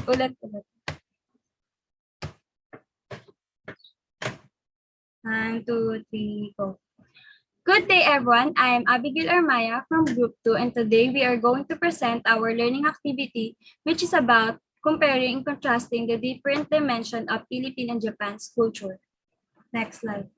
Ulit. 1, 2, 3, go. Good day, everyone. I am Abigail Armaya from Group 2, and today we are going to present our learning activity, which is about comparing and contrasting the different dimension of Philippine and Japan's culture. Next slide.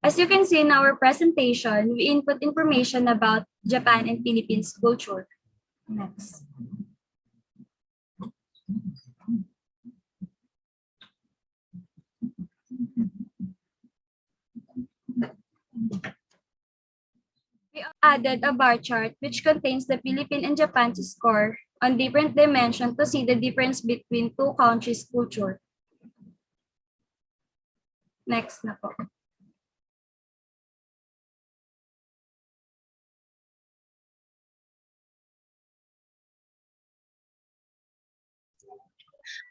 As you can see in our presentation, we input information about Japan and Philippines culture. Next. We added a bar chart which contains the Philippine and Japan's score on different dimensions to see the difference between two countries' culture. Next na po.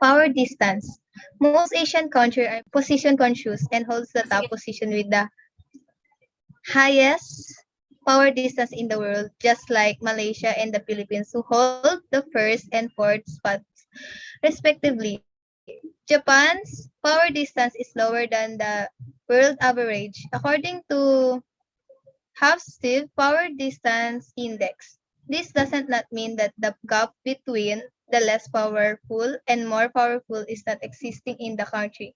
Power distance. Most Asian countries are position conscious and holds the top position with the highest power distance in the world, just like Malaysia and the Philippines, who hold the first and fourth spots, respectively. Japan's power distance is lower than the world average, according to Hubsteve Power Distance Index. This doesn't not mean that the gap between the less powerful and more powerful is not existing in the country.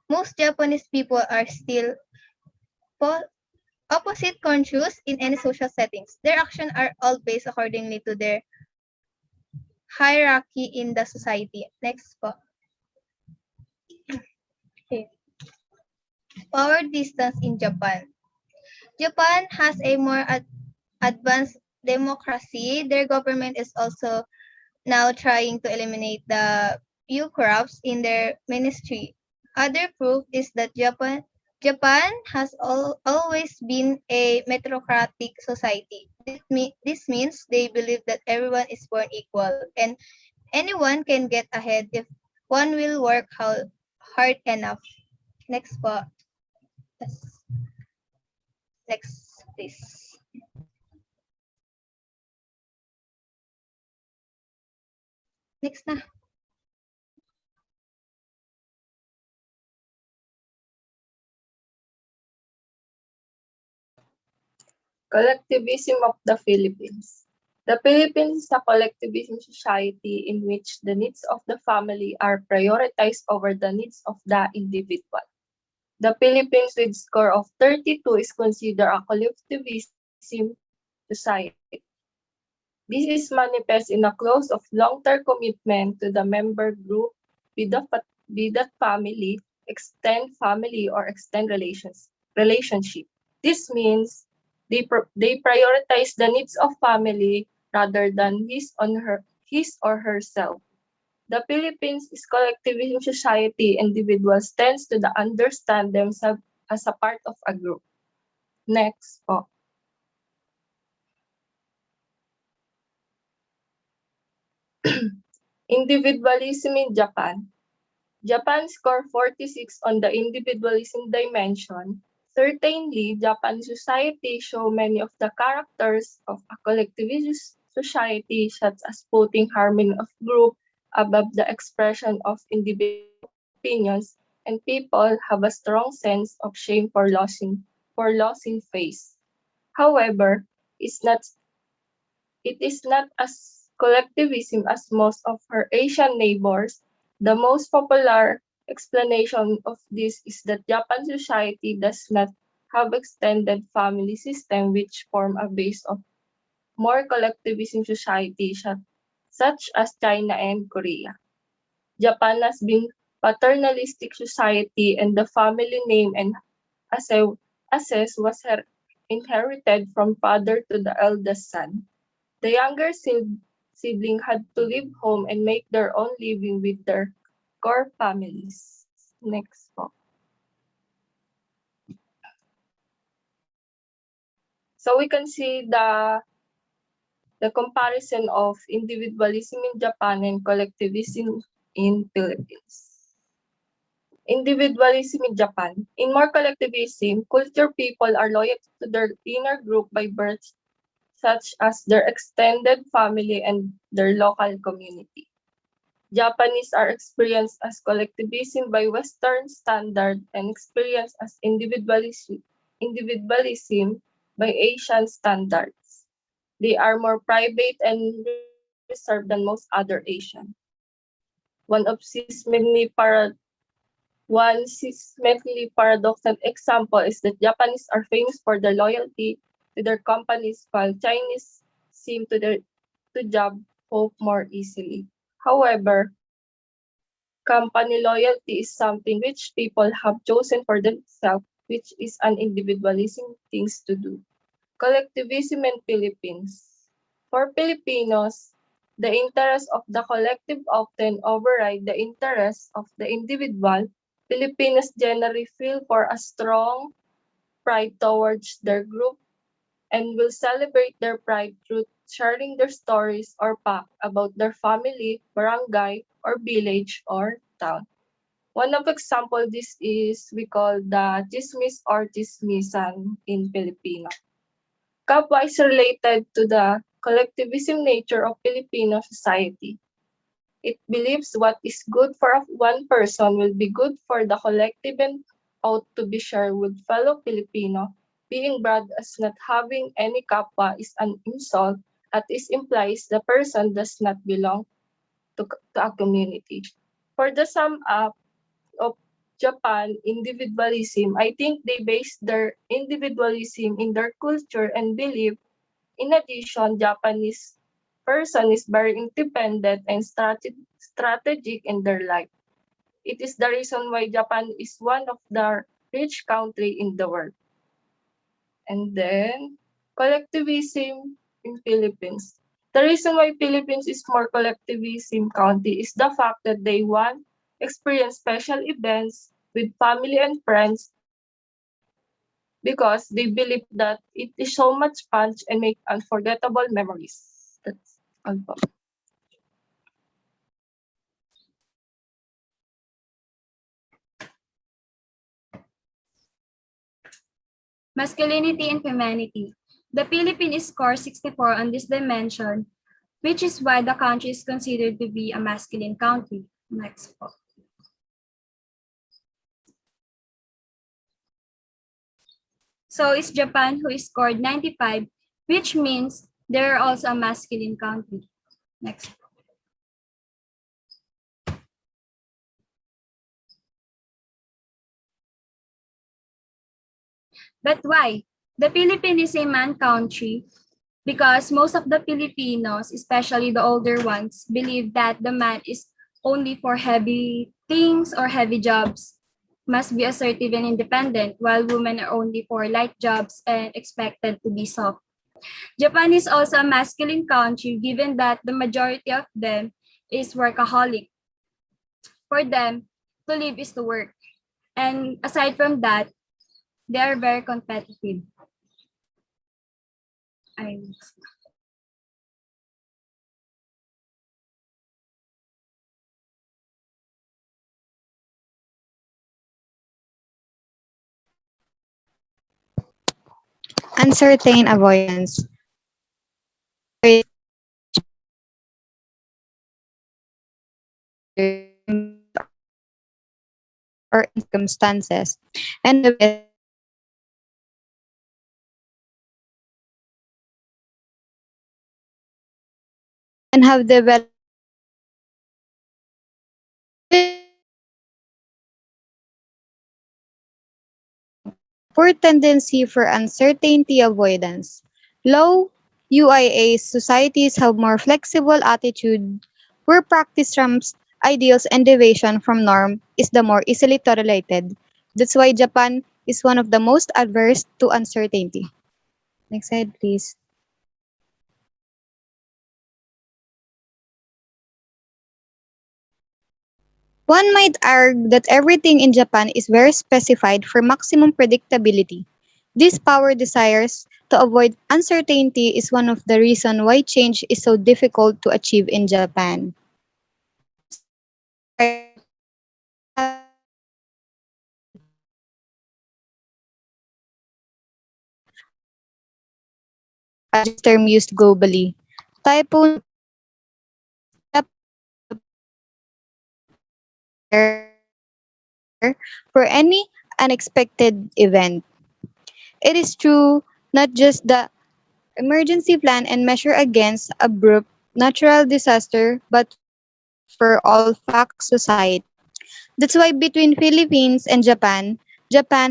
Most Japanese people are still opposite conscious in any social settings. Their actions are all based accordingly to their hierarchy in the society. Next po. Okay. Power distance in Japan. Japan has a more advanced democracy. Their government is also now trying to eliminate the few corrupts in their ministry. Other proof is that Japan has always been a meritocratic society. This means they believe that everyone is born equal and anyone can get ahead if one will work hard enough. Next po. Next, please. Next na. Collectivism of the Philippines. The Philippines is a collectivism society in which the needs of the family are prioritized over the needs of the individual. The Philippines, with score of 32, is considered a collectivism society. This is manifest in a close of long-term commitment to the member group with the family, extend family, or extend relationship. This means they prioritize the needs of family rather than his or herself. The Philippines is collectivism society. Individuals tends to understand themselves as a part of a group. Next po. Individualism in Japan. Japan scored 46 on the individualism dimension. Certainly, Japanese society show many of the characters of a collectivist society, such as putting harmony of group above the expression of individual opinions, and people have a strong sense of shame for losing face. However, it is not as collectivism as most of her Asian neighbors. The most popular explanation of this is that Japan's society does not have extended family system which form a base of more collectivism society such as China and Korea. Japan has been paternalistic society and the family name and assess was inherited from father to the eldest son. The younger sibling had to leave home and make their own living with their core families. Next po. So we can see the comparison of individualism in Japan and collectivism in Philippines. Individualism in Japan. In more collectivism, culture people are loyal to their inner group by birth, such as their extended family and their local community. Japanese are experienced as collectivism by Western standard and experienced as individualism by Asian standards. They are more private and reserved than most other Asian. One seismically paradoxical example is that Japanese are famous for their loyalty to their companies while Chinese seem to job hope more easily. However, company loyalty is something which people have chosen for themselves, which is an individualism things to do. Collectivism in Philippines. For Filipinos, the interests of the collective often override the interests of the individual. Filipinos generally feel for a strong pride towards their group and will celebrate their pride through sharing their stories or fact about their family, barangay, or village or town. One of example this is we call the chismis or chismisan in Filipino. Kapwa is related to the collectivism nature of Filipino society. It believes what is good for one person will be good for the collective and ought to be shared with fellow Filipino. Being brand as not having any kapwa is an insult, as it implies the person does not belong to a community. For the sum up of Japan individualism, I think they base their individualism in their culture and belief. In addition, Japanese person is very independent and strategic in their life. It is the reason why Japan is one of the rich country in the world. And then collectivism in Philippines. The reason why Philippines is more collectivism country is the fact that they want experience special events with family and friends because they believe that it is so much fun and make unforgettable memories. That's all po. Masculinity and femininity. The Philippines scores 64 on this dimension, which is why the country is considered to be a masculine country. Next po. So is Japan, who scored 95, which means they're also a masculine country. Next. But why? The Philippines is a man country because most of the Filipinos, especially the older ones, believe that the man is only for heavy things or heavy jobs, must be assertive and independent, while women are only for light jobs and expected to be soft. Japan is also a masculine country given that the majority of them is workaholic. For them, to live is to work. And aside from that, they are very competitive. Uncertain avoidance or circumstances, and have developed poor tendency for uncertainty avoidance. Low UIA societies have more flexible attitude where practice trumps ideals and deviation from norm is the more easily tolerated. That's why Japan is one of the most adverse to uncertainty. Next slide, please. One might argue that everything in Japan is very specified for maximum predictability. This power desires to avoid uncertainty is one of the reasons why change is so difficult to achieve in Japan. as term used globally. Typhoon for any unexpected event. It is true not just the emergency plan and measure against abrupt natural disaster, but for all fact society. That's why between Philippines and Japan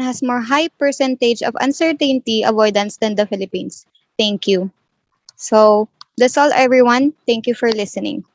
has more high percentage of uncertainty avoidance than the Philippines. Thank you. So that's all everyone. Thank you for listening.